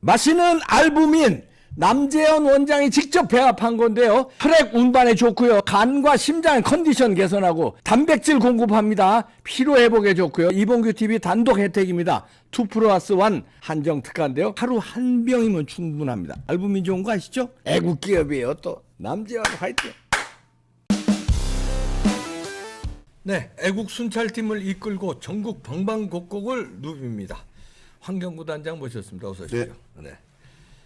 마시는 알부민 남재현 원장이 직접 배합한 건데요. 혈액 운반에 좋고요. 간과 심장 컨디션 개선하고 단백질 공급합니다. 피로 회복에 좋고요. 이봉규 TV 단독 혜택입니다. 2+1 한정 특가인데요. 하루 한 병이면 충분합니다. 알부민 좋은 거 아시죠? 애국 기업이에요. 또 남재현 화이팅. 네, 애국 순찰팀을 이끌고 전국 방방곡곡을 누빕니다. 황경구 단장 모셨습니다. 어서 오십시오. 네.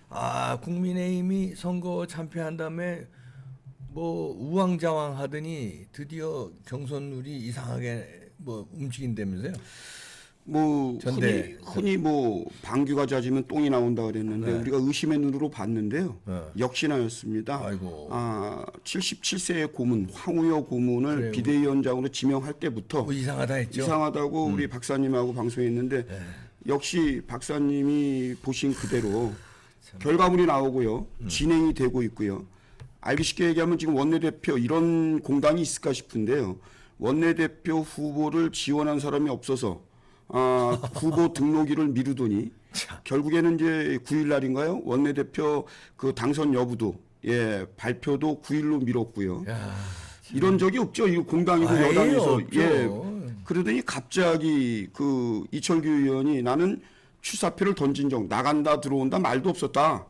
아, 국민의힘이 선거 참패한 다음에 뭐 우왕좌왕 하더니 드디어 경선룰이 이상하게 뭐 움직인다면서요? 뭐 흔히 뭐 방귀가 잦으면 똥이 나온다 그랬는데 네. 우리가 의심의 눈으로 봤는데요. 네. 역시나였습니다. 아이고. 77세의 고문 황우여 고문을 그래요. 비대위원장으로 지명할 때부터 뭐 이상하다 했죠. 이상하다고 우리 박사님하고 방송했는데 네. 역시 박사님이 보신 그대로 결과물이 나오고요. 진행이 되고 있고요. 알기 쉽게 얘기하면 지금 원내대표 이런 공단이 있을까 싶은데요. 원내대표 후보를 지원한 사람이 없어서 후보 등록일을 미루더니 결국에는 이제 9일 날인가요? 원내대표 그 당선 여부도 발표도 9일로 미뤘고요. 야, 이런 적이 없죠. 이 공당이고 아예 여당에서 없죠. 그러더니 갑자기 그 이철규 의원이 나는 출사표를 던진 적 나간다 들어온다 말도 없었다.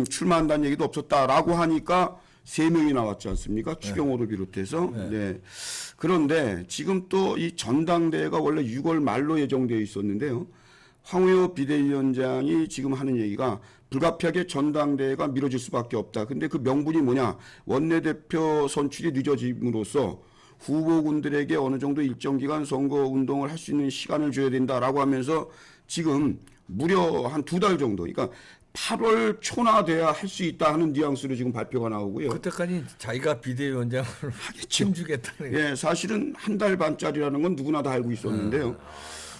출마한다는 얘기도 없었다라고 하니까 3명이 나왔지 않습니까? 추경호를 비롯해서. 네. 그런데 지금 또 이 전당대회가 원래 6월 말로 예정되어 있었는데요. 황우여 비대위원장이 지금 하는 얘기가 불가피하게 전당대회가 미뤄질 수밖에 없다. 근데 그 명분이 뭐냐? 원내대표 선출이 늦어짐으로써 후보군들에게 어느 정도 일정 기간 선거 운동을 할 수 있는 시간을 줘야 된다라고 하면서 지금 무려 한 2달 정도, 그러니까 8월 초나 돼야 할 수 있다 하는 뉘앙스로 지금 발표가 나오고요. 그때까지 자기가 비대위원장을 하겠죠. 힘주겠다는 거. 예, 사실은 한 달 반짜리라는 건 누구나 다 알고 있었는데요.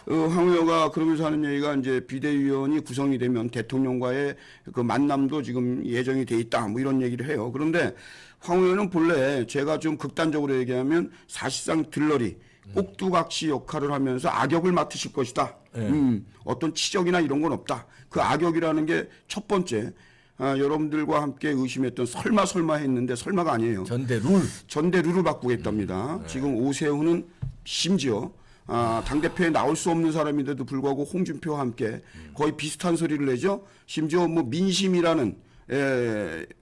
황우여가 그러면서 하는 얘기가 이제 비대위원이 구성이 되면 대통령과의 그 만남도 지금 예정이 돼 있다. 뭐 이런 얘기를 해요. 그런데 황우여는 본래 제가 좀 극단적으로 얘기하면 사실상 들러리 꼭두각시 역할을 하면서 악역을 맡으실 것이다. 어떤 치적이나 이런 건 없다. 그 악역이라는 게 첫 번째 여러분들과 함께 의심했던 설마 했는데 설마가 아니에요. 전대 룰을 바꾸겠답니다. 지금 오세훈은 심지어 당대표에 나올 수 없는 사람인데도 불구하고 홍준표와 함께 거의 비슷한 소리를 내죠. 심지어 뭐 민심이라는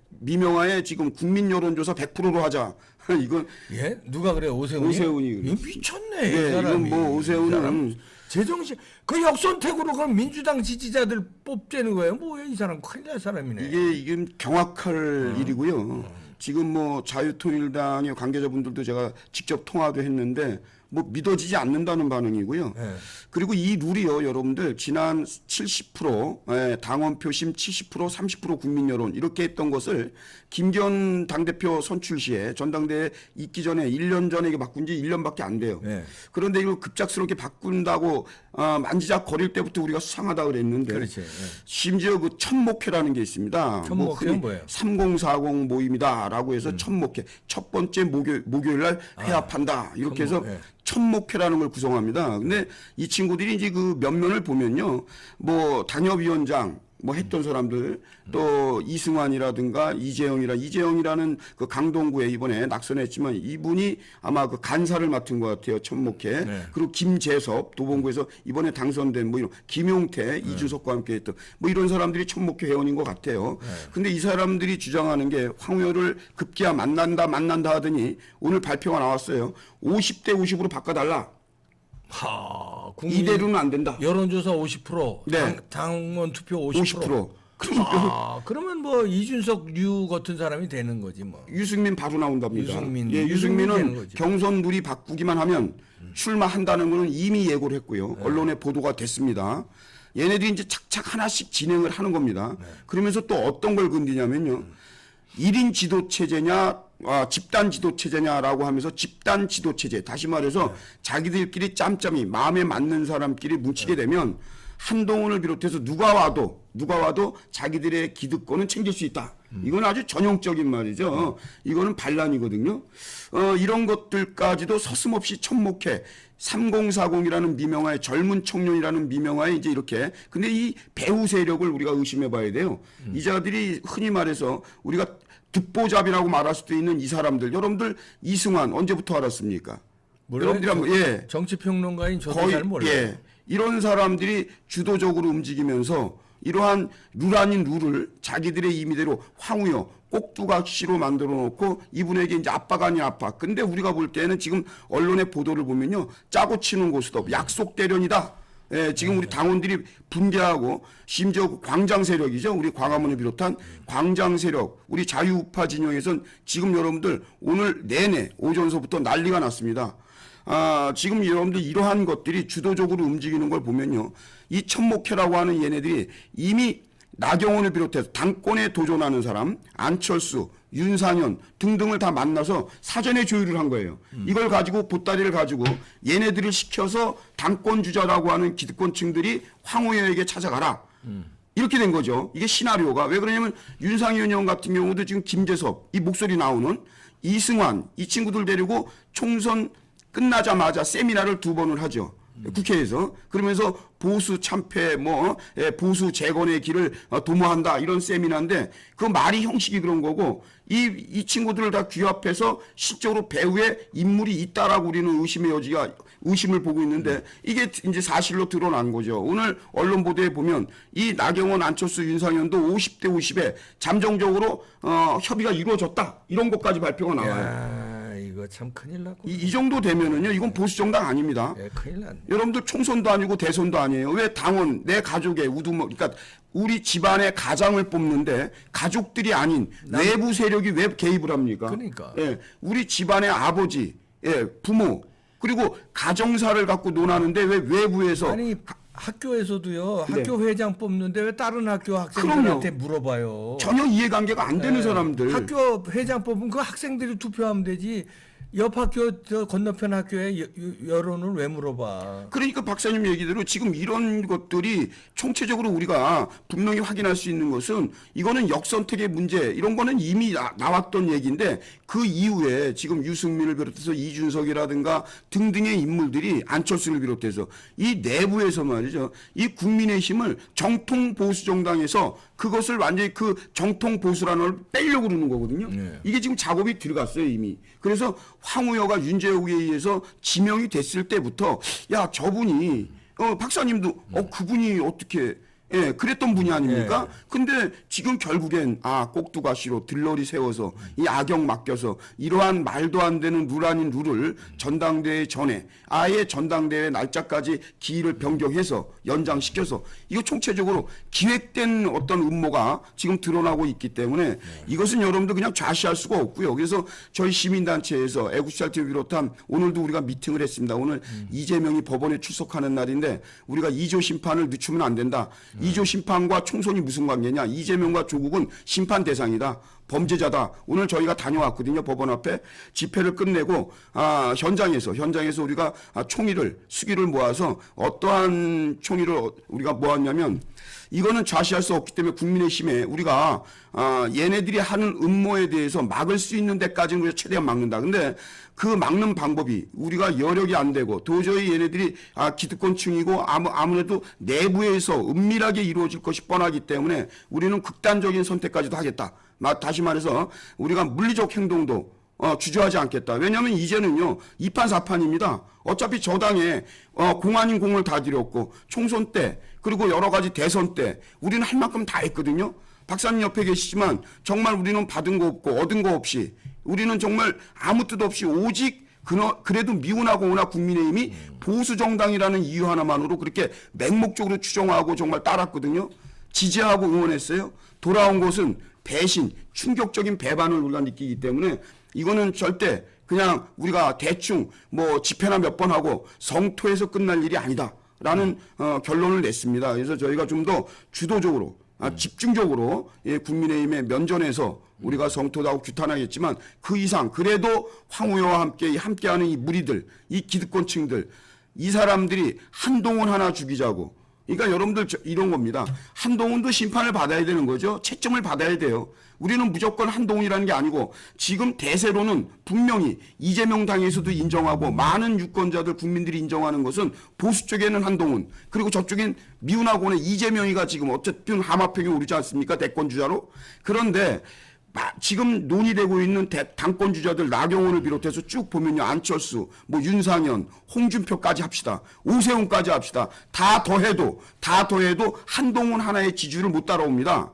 미명하에 지금 국민 여론조사 100%로 하자. 이건 예? 누가 그래? 오세훈이? 이거 미쳤네. 예, 이 사람이. 이건 뭐 오세훈은 제정신 그 역선택으로 그럼 민주당 지지자들 뽑자는 거예요. 뭐야 이 사람 큰일 날 사람이네. 이게 경악할 일이고요. 지금 뭐 자유통일당의 관계자분들도 제가 직접 통화도 했는데 뭐 믿어지지 않는다는 반응이고요. 네. 그리고 이 룰이요, 여러분들 지난 70% 당원 표심 70% 30% 국민 여론 이렇게 했던 것을 김기현 당대표 선출 시에 전당대회 있기 전에 1년 전에 이게 바꾼 지 1년밖에 안 돼요. 네. 그런데 이걸 급작스럽게 바꾼다고 만지작거릴 때부터 우리가 수상하다 그랬는데 그렇지. 네. 심지어 그 천목회라는 게 있습니다. 천목회는 뭐예요? 3040 모임이다라고 해서 천목회 첫 번째 목요일 날 회합한다 이렇게 해서 천목회. 천목회라는 걸 구성합니다. 근데 이 친구들이 이제 그 면면을 보면요, 뭐 당협위원장 뭐 했던 사람들 또 이승환이라든가 이재영이라는 그 강동구에 이번에 낙선했지만 이분이 아마 그 간사를 맡은 것 같아요. 천목회. 네. 그리고 김재섭 도봉구에서 이번에 당선된 뭐 이런 김용태 이준석과 함께 했던 뭐 이런 사람들이 천목회 회원인 것 같아요. 근데 이 사람들이 주장하는 게 황우여를 급기야 만난다 하더니 오늘 발표가 나왔어요. 50대 50으로 바꿔달라. 이대로는 안 된다. 여론조사 50%, 네. 당원 투표 50%. 그러면 뭐 이준석 류 같은 사람이 되는 거지 뭐. 유승민 바로 나온답니다. 유승민 되는 유승민은 거지. 경선 룰이 바꾸기만 하면 출마한다는 거는 이미 예고를 했고요. 언론에 보도가 됐습니다. 얘네들이 이제 착착 하나씩 진행을 하는 겁니다. 그러면서 또 어떤 걸 건드냐면요. 1인 지도 체제냐, 집단 지도 체제냐라고 하면서 집단 지도 체제. 다시 말해서 자기들끼리 짬짬이 마음에 맞는 사람끼리 뭉치게 되면 한동훈을 비롯해서 누가 와도 자기들의 기득권은 챙길 수 있다. 이건 아주 전형적인 말이죠. 이거는 반란이거든요. 이런 것들까지도 서슴없이 척목해 3040이라는 미명하에 젊은 청년이라는 미명하에 이제 이렇게 근데 이 배후 세력을 우리가 의심해 봐야 돼요. 이 자들이 흔히 말해서 우리가 듣보잡이라고 말할 수도 있는 이 사람들 여러분들 이승환 언제부터 알았습니까? 여러분들이 한번 예. 정치평론가인 저도 잘 몰라요. 예. 이런 사람들이 주도적으로 움직이면서 이러한 룰 아닌 룰을 자기들의 임의대로 황우여 꼭두각시로 만들어 놓고 이분에게 이제 압박 아닌 압박. 근데 우리가 볼 때는 지금 언론의 보도를 보면요. 짜고 치는 고스톱 약속 대련이다. 예, 지금 우리 당원들이 분개하고 심지어 광장 세력이죠. 우리 광화문을 비롯한 광장 세력, 우리 자유우파 진영에선 지금 여러분들 오늘 내내 오전서부터 난리가 났습니다. 지금 여러분들 이러한 것들이 주도적으로 움직이는 걸 보면요. 이 천목회라고 하는 얘네들이 이미 나경원을 비롯해서 당권에 도전하는 사람, 안철수, 윤상현 등등을 다 만나서 사전에 조율을 한 거예요. 이걸 가지고 보따리를 가지고 얘네들을 시켜서 당권 주자라고 하는 기득권층들이 황우여에게 찾아가라. 이렇게 된 거죠. 이게 시나리오가. 왜 그러냐면 윤상현 의원 같은 경우도 지금 김재섭, 이 목소리 나오는 이승환, 이 친구들 데리고 총선 끝나자마자 세미나를 2번을 하죠. 국회에서. 그러면서 보수 참패, 보수 재건의 길을 도모한다. 이런 세미나인데 그 말이 형식이 그런 거고 이 친구들을 다 규합해서 실적으로 배후에 인물이 있다라고 우리는 의심을 보고 있는데 이게 이제 사실로 드러난 거죠. 오늘 언론 보도에 보면 이 나경원, 안철수, 윤상현도 50대 50에 잠정적으로 협의가 이루어졌다. 이런 것까지 발표가 나와요. 야, 이거 참 큰일 났고. 이 정도 되면은요, 이건 보수 정당 아닙니다. 예, 큰일 났네. 여러분들 총선도 아니고 대선도 아니에요. 왜 당원, 내 가족의 그러니까 우리 집안의 가장을 뽑는데 가족들이 아닌 외부 세력이 왜 개입을 합니까? 그러니까. 예, 우리 집안의 아버지, 예, 부모, 그리고 가정사를 갖고 논하는데 왜 외부에서 아니 학교에서도요. 네. 학교 회장 뽑는데 왜 다른 학교 학생들한테 물어봐요. 전혀 이해관계가 안 되는 사람들. 학교 회장 뽑으면 그 학생들이 투표하면 되지. 옆 학교 저 건너편 학교에 여론을 왜 물어봐? 그러니까 박사님 얘기대로 지금 이런 것들이 총체적으로 우리가 분명히 확인할 수 있는 것은 이거는 역선택의 문제 이런 거는 이미 나왔던 얘기인데 그 이후에 지금 유승민을 비롯해서 이준석이라든가 등등의 인물들이 안철수를 비롯해서 이 내부에서 말이죠. 이 국민의힘을 정통 보수 정당에서 그것을 완전히 그 정통 보수라는 걸 빼려고 그러는 거거든요. 네. 이게 지금 작업이 들어갔어요 이미. 그래서 황우여가 윤재욱에 의해서 지명이 됐을 때부터 야 저분이 박사님도 그분이 어떻게 그랬던 분이 아닙니까? 근데 지금 결국엔 꼭두가시로 들러리 세워서 이 악역 맡겨서 이러한 말도 안 되는 룰 아닌 룰을 전당대회 전에 아예 전당대회 날짜까지 기일을 변경해서 연장시켜서 이거 총체적으로 기획된 어떤 음모가 지금 드러나고 있기 때문에 이것은 여러분들 그냥 좌시할 수가 없고요. 그래서 저희 시민단체에서 애국시찰팀을 비롯한 오늘도 우리가 미팅을 했습니다. 오늘 이재명이 법원에 출석하는 날인데 우리가 2조 심판을 늦추면 안 된다. 2조 심판과 총선이 무슨 관계냐? 이재명과 조국은 심판 대상이다. 범죄자다. 오늘 저희가 다녀왔거든요. 법원 앞에 집회를 끝내고 현장에서 우리가 수기를 모아서 어떠한 총의를 우리가 모았냐면 이거는 좌시할 수 없기 때문에 국민의힘에 우리가 얘네들이 하는 음모에 대해서 막을 수 있는 데까지는 우리가 최대한 막는다. 근데 그 막는 방법이 우리가 여력이 안 되고 도저히 얘네들이 기득권층이고 아무래도 내부에서 은밀하게 이루어질 것이 뻔하기 때문에 우리는 극단적인 선택까지도 하겠다. 다시 말해서 우리가 물리적 행동도 주저하지 않겠다. 왜냐하면 이제는요 2판 4판입니다. 어차피 저당에 공 아닌 공을 다 들였고 총선 때 그리고 여러 가지 대선 때 우리는 할 만큼 다 했거든요. 박사님 옆에 계시지만 정말 우리는 받은 거 없고 얻은 거 없이 우리는 정말 아무 뜻 없이 오직 그래도 미운하거나 국민의힘이 보수 정당이라는 이유 하나만으로 그렇게 맹목적으로 추정하고 정말 따랐거든요. 지지하고 응원했어요. 돌아온 것은 배신, 충격적인 배반을 우리가 느끼기 때문에 이거는 절대 그냥 우리가 대충 집회나 몇 번 하고 성토해서 끝날 일이 아니다라는 결론을 냈습니다. 그래서 저희가 좀 더 주도적으로 집중적으로 국민의힘의 면전에서 우리가 성토도 하고 규탄하겠지만 그 이상 그래도 황우여와 함께하는 이 무리들, 이 기득권층들 이 사람들이 한동훈 하나 죽이자고 그러니까 여러분들 이런 겁니다. 한동훈도 심판을 받아야 되는 거죠. 채점을 받아야 돼요. 우리는 무조건 한동훈이라는 게 아니고 지금 대세로는 분명히 이재명 당에서도 인정하고 많은 유권자들 국민들이 인정하는 것은 보수 쪽에는 한동훈 그리고 저쪽엔 미운하고는 이재명이가 지금 어쨌든 하마평에 오르지 않습니까? 대권 주자로. 그런데 지금 논의되고 있는 당권 주자들 나경원을 비롯해서 쭉 보면요. 안철수, 뭐 윤상현, 홍준표까지 합시다. 오세훈까지 합시다. 다 더해도 한동훈 하나의 지지율을 못 따라옵니다.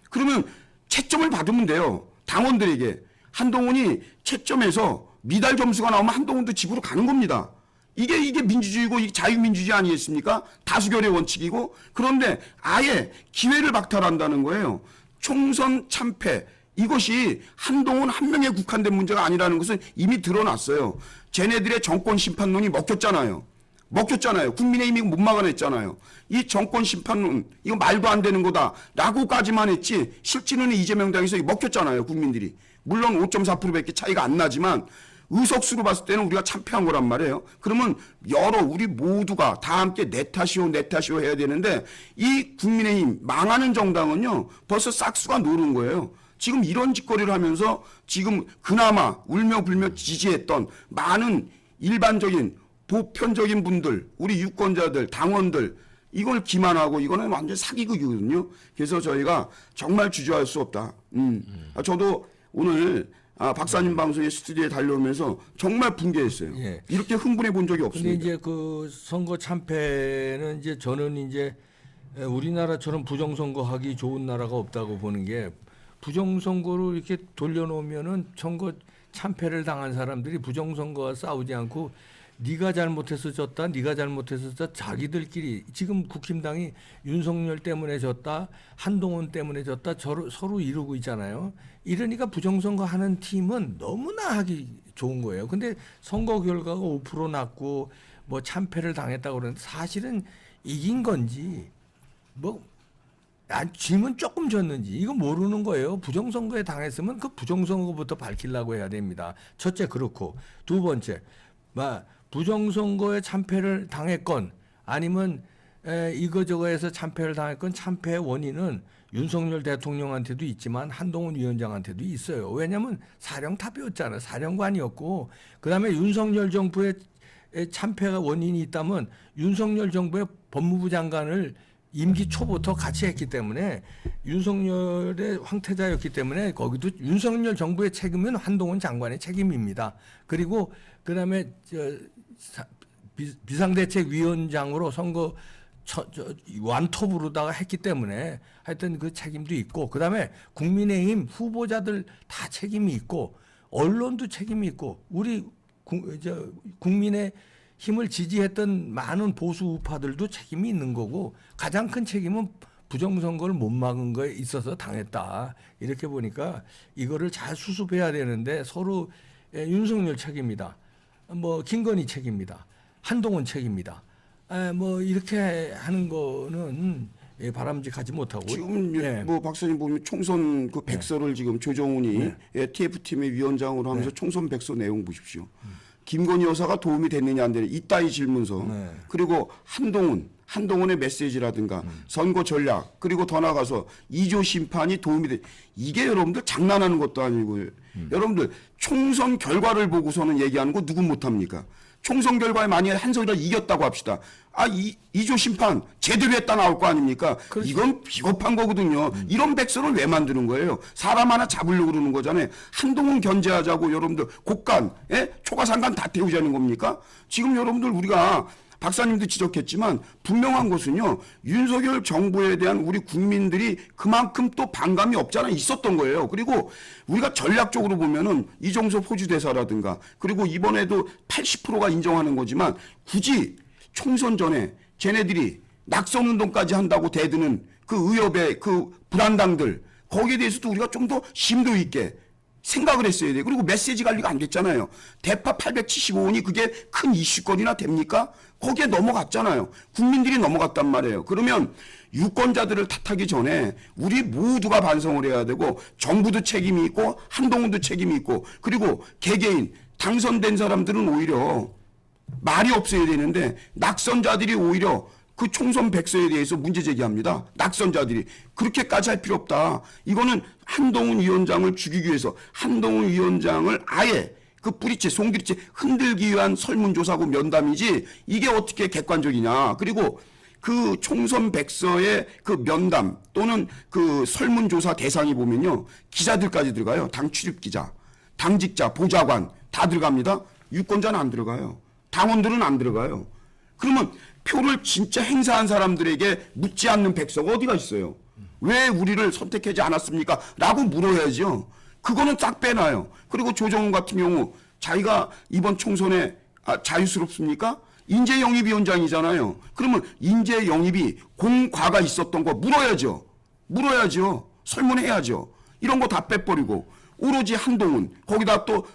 그러면 채점을 받으면 돼요. 당원들에게. 한동훈이 채점에서 미달 점수가 나오면 한동훈도 집으로 가는 겁니다. 이게 민주주의고 이게 자유민주주의 아니겠습니까? 다수결의 원칙이고. 그런데 아예 기회를 박탈한다는 거예요. 총선 참패. 이것이 한동훈 한 명에 국한된 문제가 아니라는 것은 이미 드러났어요. 쟤네들의 정권 심판론이 먹혔잖아요. 국민의힘이 못 막아냈잖아요. 이 정권 심판론, 이거 말도 안 되는 거다라고까지만 했지 실제로는 이재명 당에서 먹혔잖아요. 국민들이. 물론 5.4%밖에 차이가 안 나지만 의석수로 봤을 때는 우리가 참패한 거란 말이에요. 그러면 우리 모두가 다 함께 내 탓이오 해야 되는데 이 국민의힘 망하는 정당은요 벌써 싹수가 노는 거예요. 지금 이런 짓거리를 하면서 지금 그나마 울며 불며 지지했던 많은 일반적인 보편적인 분들, 우리 유권자들, 당원들 이걸 기만하고 이거는 완전 사기극이거든요. 그래서 저희가 정말 주저할 수 없다. 저도 오늘 박사님 방송에 스튜디오에 달려오면서 정말 분개했어요. 예. 이렇게 흥분해 본 적이 없습니다. 근데 이제 그 선거 참패는 이제 저는 이제 우리나라처럼 부정선거하기 좋은 나라가 없다고 보는 게 부정선거로 이렇게 돌려놓으면은 선거 참패를 당한 사람들이 부정선거와 싸우지 않고 네가 잘못해서 졌다, 네가 잘못해서 졌다, 자기들끼리 지금 국힘당이 윤석열 때문에 졌다, 한동훈 때문에 졌다 서로 이러고 있잖아요. 이러니까 부정선거 하는 팀은 너무나 하기 좋은 거예요. 근데 선거 결과가 5% 났고 뭐 참패를 당했다고 그러는데 사실은 이긴 건지 짐은 조금 졌는지 이거 모르는 거예요. 부정선거에 당했으면 그 부정선거부터 밝히려고 해야 됩니다. 첫째 그렇고 두 번째 부정선거에 참패를 당했건 아니면 이거저거에서 참패를 당했건 참패의 원인은 윤석열 대통령한테도 있지만 한동훈 위원장한테도 있어요. 왜냐하면 사령탑이었잖아요. 사령관이었고 그다음에 윤석열 정부의 참패가 원인이 있다면 윤석열 정부의 법무부 장관을 임기 초부터 같이 했기 때문에 윤석열의 황태자였기 때문에 거기도 윤석열 정부의 책임은 한동훈 장관의 책임입니다. 그리고 그다음에 비상대책위원장으로 선거 완톱으로다가 했기 때문에 하여튼 그 책임도 있고 그다음에 국민의힘 후보자들 다 책임이 있고 언론도 책임이 있고 우리 국민의 힘을 지지했던 많은 보수 우파들도 책임이 있는 거고 가장 큰 책임은 부정선거를 못 막은 거에 있어서 당했다. 이렇게 보니까 이거를 잘 수습해야 되는데 서로 윤석열 책임이다. 김건희 책임이다. 한동훈 책임이다. 이렇게 하는 거는 바람직하지 못하고 지금 박사님 보면 총선 그 백서를 지금 조정훈이 TF팀의 위원장으로 하면서 총선 백서 내용 보십시오. 김건희 여사가 도움이 됐느냐 안 되느냐 이따위 질문서 그리고 한동훈의 메시지라든가 선거 전략 그리고 더 나가서 2조 심판이 도움이 돼 이게 여러분들 장난하는 것도 아니고 여러분들 총선 결과를 보고서는 얘기하는 거 누군 못합니까? 총선 결과에 만약에 한석이라도 이겼다고 합시다. 2조 심판 제대로 했다 나올 거 아닙니까? 그렇죠. 이건 비겁한 거거든요. 이런 백서를 왜 만드는 거예요? 사람 하나 잡으려고 그러는 거잖아요. 한동훈 견제하자고 여러분들 곡간, 초가상간 다 태우자는 겁니까? 지금 여러분들 우리가 박사님도 지적했지만 분명한 것은요. 윤석열 정부에 대한 우리 국민들이 그만큼 또 반감이 없잖아 있었던 거예요. 그리고 우리가 전략적으로 보면은 이종섭 호주 대사라든가 그리고 이번에도 80%가 인정하는 거지만 굳이 총선 전에 쟤네들이 낙선운동까지 한다고 대드는 그 의협의 그 불안당들 거기에 대해서도 우리가 좀 더 심도 있게 생각을 했어야 돼요. 그리고 메시지 관리가 안 됐잖아요. 대파 875원이 그게 큰 이슈거리나 됩니까? 거기에 넘어갔잖아요. 국민들이 넘어갔단 말이에요. 그러면 유권자들을 탓하기 전에 우리 모두가 반성을 해야 되고 정부도 책임이 있고 한동훈도 책임이 있고 그리고 개개인 당선된 사람들은 오히려 말이 없어야 되는데 낙선자들이 오히려 그 총선 백서에 대해서 문제 제기합니다. 낙선자들이 그렇게까지 할 필요 없다. 이거는 한동훈 위원장을 죽이기 위해서 한동훈 위원장을 아예 그 뿌리째 송두리째 흔들기 위한 설문조사고 면담이지 이게 어떻게 객관적이냐. 그리고 그 총선 백서의 그 면담 또는 그 설문조사 대상이 보면요. 기자들까지 들어가요. 당 출입기자, 당직자, 보좌관 다 들어갑니다. 유권자는 안 들어가요. 당원들은 안 들어가요. 그러면 표를 진짜 행사한 사람들에게 묻지 않는 백서가 어디가 있어요? 왜 우리를 선택하지 않았습니까? 라고 물어야죠. 그거는 싹 빼놔요. 그리고 조정훈 같은 경우 자기가 이번 총선에 자유스럽습니까? 인재영입위원장이잖아요. 그러면 인재영입이 공과가 있었던 거 물어야죠. 물어야죠. 설문해야죠. 이런 거 다 빼버리고 오로지 한동훈 거기다 또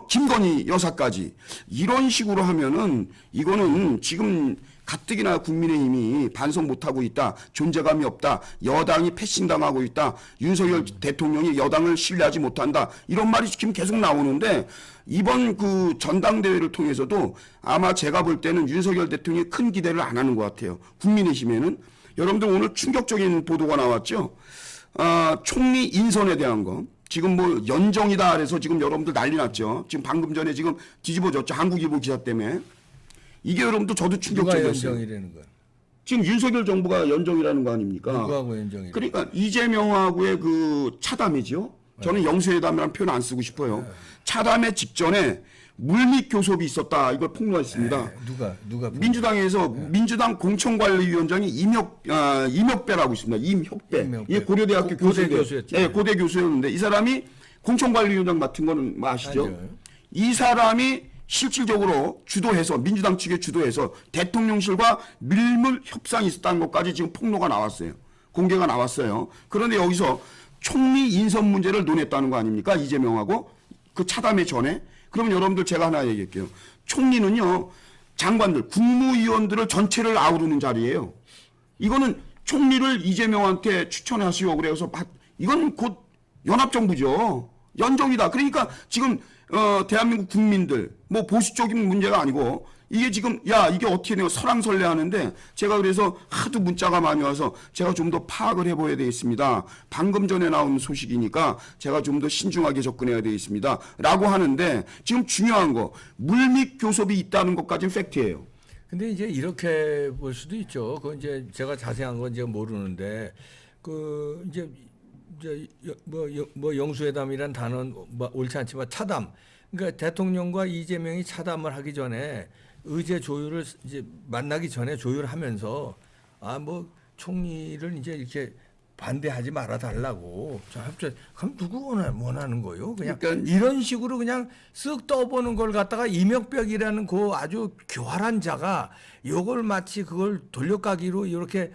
김건희 여사까지 이런 식으로 하면은 이거는 지금 가뜩이나 국민의힘이 반성 못하고 있다. 존재감이 없다. 여당이 패싱당하고 있다. 윤석열 대통령이 여당을 신뢰하지 못한다. 이런 말이 지금 계속 나오는데 이번 그 전당대회를 통해서도 아마 제가 볼 때는 윤석열 대통령이 큰 기대를 안 하는 것 같아요. 국민의힘에는. 여러분들 오늘 충격적인 보도가 나왔죠. 총리 인선에 대한 거. 지금 뭐 연정이다 그래서 지금 여러분들 난리 났죠. 지금 방금 전에 지금 뒤집어졌죠. 한국일보 기사 때문에. 이게 여러분들 저도 충격적이었어요. 누가 연정이라는 거야? 지금 윤석열 정부가 연정이라는 거 아닙니까? 누구하고 연정이? 그러니까 이재명하고의 그 차담이죠. 저는 영수회담이라는 표현 안 쓰고 싶어요. 차담의 직전에 물밑 교섭이 있었다. 이걸 폭로했습니다. 누가 민주당에서 민주당 공천관리위원장이 임혁배라고 있습니다. 임혁배. 예, 고려대학교 교수였죠. 예, 고대 교수였는데 이 사람이 공천관리위원장 맡은 거는 뭐 아시죠? 아니요. 이 사람이 실질적으로 주도해서 민주당 측에 주도해서 대통령실과 밀물 협상이 있었다는 것까지 지금 폭로가 나왔어요. 공개가 나왔어요. 그런데 여기서 총리 인선 문제를 논했다는 거 아닙니까? 이재명하고 그 차담회 전에. 그러면 여러분들 제가 하나 얘기할게요. 총리는요. 장관들, 국무위원들을 전체를 아우르는 자리예요. 이거는 총리를 이재명한테 추천하시오. 그래서 이건 곧 연합정부죠. 연정이다. 그러니까 지금 대한민국 국민들 뭐 보수적인 문제가 아니고 이게 지금 야 이게 어떻게 되냐 설왕설래 하는데 제가 그래서 하도 문자가 많이 와서 제가 좀 더 파악을 해봐야 되겠습니다. 방금 전에 나온 소식이니까 제가 좀 더 신중하게 접근해야 되겠습니다. 라고 하는데 지금 중요한 거 물밑 교섭이 있다는 것까지는 팩트예요. 근데 이제 이렇게 볼 수도 있죠. 그건 이제 제가 자세한 건 이제 모르는데 그 이제 뭐 영수회담이란 단어는 뭐 옳지 않지만 차담. 그러니까 대통령과 이재명이 차담을 하기 전에 의제 조율을 이제 만나기 전에 조율하면서 뭐 총리를 이제 이렇게 반대하지 말아 달라고 협조. 그럼 누구 원하는 거요? 그냥 그러니까 이런 식으로 그냥 쓱 떠보는 걸 갖다가 이명벽이라는 그 아주 교활한 자가 요걸 마치 그걸 돌려가기로 이렇게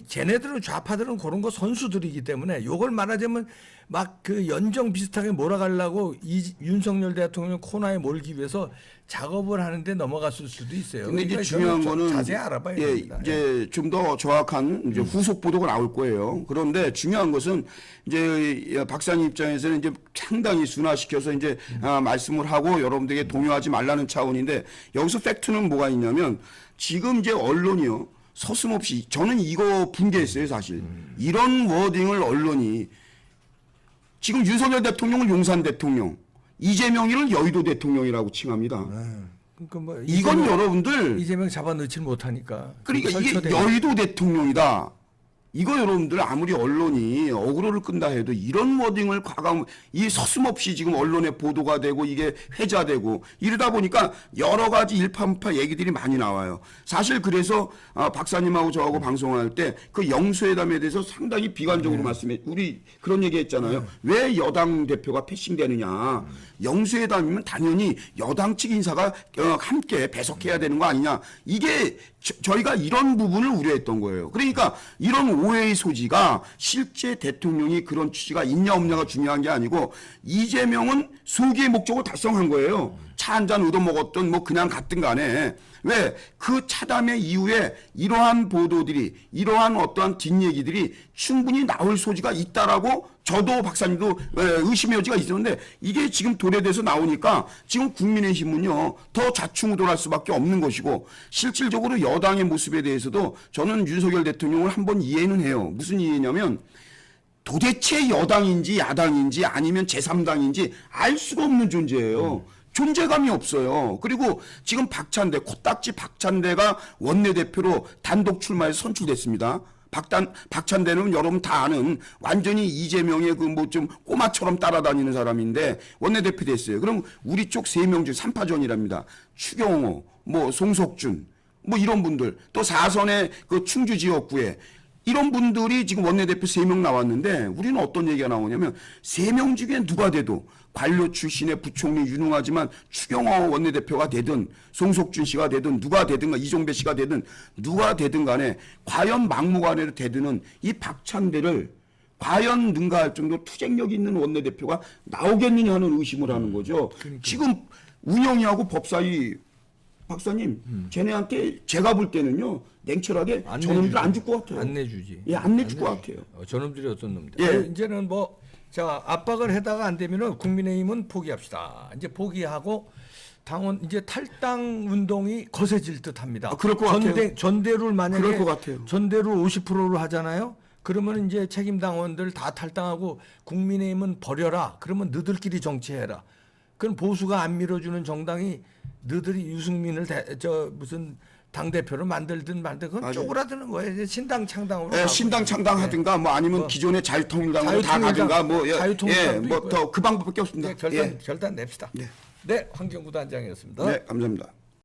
쟤네들은 좌파들은 그런 거 선수들이기 때문에 요걸 말하자면 막 그 연정 비슷하게 몰아가려고 윤석열 대통령 코너에 몰기 위해서 작업을 하는데 넘어갔을 수도 있어요. 근데 이제 그러니까 중요한 거는 자세히 알아봐야 됩니다. 이제 좀 더 정확한 이제 후속 보도가 나올 거예요. 그런데 중요한 것은 이제 박사님 입장에서는 이제 상당히 순화시켜서 이제 말씀을 하고 여러분들에게 동요하지 말라는 차원인데 여기서 팩트는 뭐가 있냐면 지금 이제 언론이요. 서슴없이 저는 이거 분개했어요, 사실. 이런 워딩을 언론이 지금 윤석열 대통령을 용산 대통령, 이재명이를 여의도 대통령이라고 칭합니다. 그러니까 뭐 이건 여러분들 이재명 잡아넣질 못하니까. 그러니까 이게 설쳐된 여의도 대통령이다. 이거 여러분들 아무리 언론이 어그로를 끈다 해도 이런 워딩을 이 서슴없이 지금 언론에 보도가 되고 이게 회자되고 이러다 보니까 여러 가지 일파만파 얘기들이 많이 나와요. 사실 그래서 박사님하고 저하고 방송할 때 그 영수회담에 대해서 상당히 비관적으로 말씀해 우리 그런 얘기 했잖아요. 왜 여당 대표가 패싱되느냐. 영수회담이면 당연히 여당 측 인사가 함께 배석해야 되는 거 아니냐. 이게 저희가 이런 부분을 우려했던 거예요. 그러니까 이런 오해의 소지가 실제 대통령이 그런 취지가 있냐 없냐가 중요한 게 아니고 이재명은 소기의 목적을 달성한 거예요. 차 한 잔 얻어먹었던 뭐 그냥 갔든 간에 왜 그 차담회 이후에 이러한 보도들이 이러한 어떠한 뒷얘기들이 충분히 나올 소지가 있다라고 저도 박사님도 의심의 여지가 있었는데 이게 지금 도래돼서 나오니까 지금 국민의힘은요 더 좌충우돌할 수밖에 없는 것이고 실질적으로 여당의 모습에 대해서도 저는 윤석열 대통령을 한번 이해는 해요. 무슨 이해냐면 도대체 여당인지 야당인지 아니면 제3당인지 알 수가 없는 존재예요. 존재감이 없어요. 그리고 지금 박찬대, 코딱지 박찬대가 원내대표로 단독 출마해서 선출됐습니다. 박찬대는 여러분 다 아는 완전히 이재명의 그 뭐 좀 꼬마처럼 따라다니는 사람인데 원내대표 됐어요. 그럼 우리 쪽 3명 중 3파전이랍니다. 추경호, 뭐 송석준, 뭐 이런 분들 또 4선의 그 충주 지역구에 이런 분들이 지금 원내대표 3명 나왔는데 우리는 어떤 얘기가 나오냐면 3명 중에 누가 돼도 관료 출신의 부총리 유능하지만 추경호 원내대표가 되든 송석준 씨가 되든 누가 되든 이종배 씨가 되든 누가 되든 간에 과연 막무가내로 되드는 이 박찬대를 과연 능가 할 정도로 투쟁력 있는 원내대표가 나오겠느냐 하는 의심을 하는 거죠. 지금 운영위하고 법사위 박사님, 쟤네한테 제가 볼 때는요 냉철하게 저놈들 안 줄 것 같아요. 안 내주지. 예, 안 내줄 것 같아요. 저놈들이 어떤 놈들? 예. 이제는 뭐 자 압박을 해다가 안 되면은 국민의힘은 포기합시다. 이제 포기하고 당원 이제 탈당 운동이 거세질 듯합니다. 그럴 것 같아요. 전대를 만약에 그럴 것 같아요. 전대를 50%로 하잖아요. 그러면 이제 책임 당원들 다 탈당하고 국민의힘은 버려라. 그러면 너들끼리 정치해라. 그럼 보수가 안 밀어주는 정당이 너들이 유승민을 무슨 당 대표를 만들든 그건 쪼그라드는 거예요. 이제 신당 창당으로. 예, 신당 창당하든가 뭐 아니면 기존의 자유통일당으로 다 가든가 뭐 뭐 더 그 방법밖에 없습니다. 결단 냅시다. 네, 환경부 단장이었습니다. 네, 감사합니다.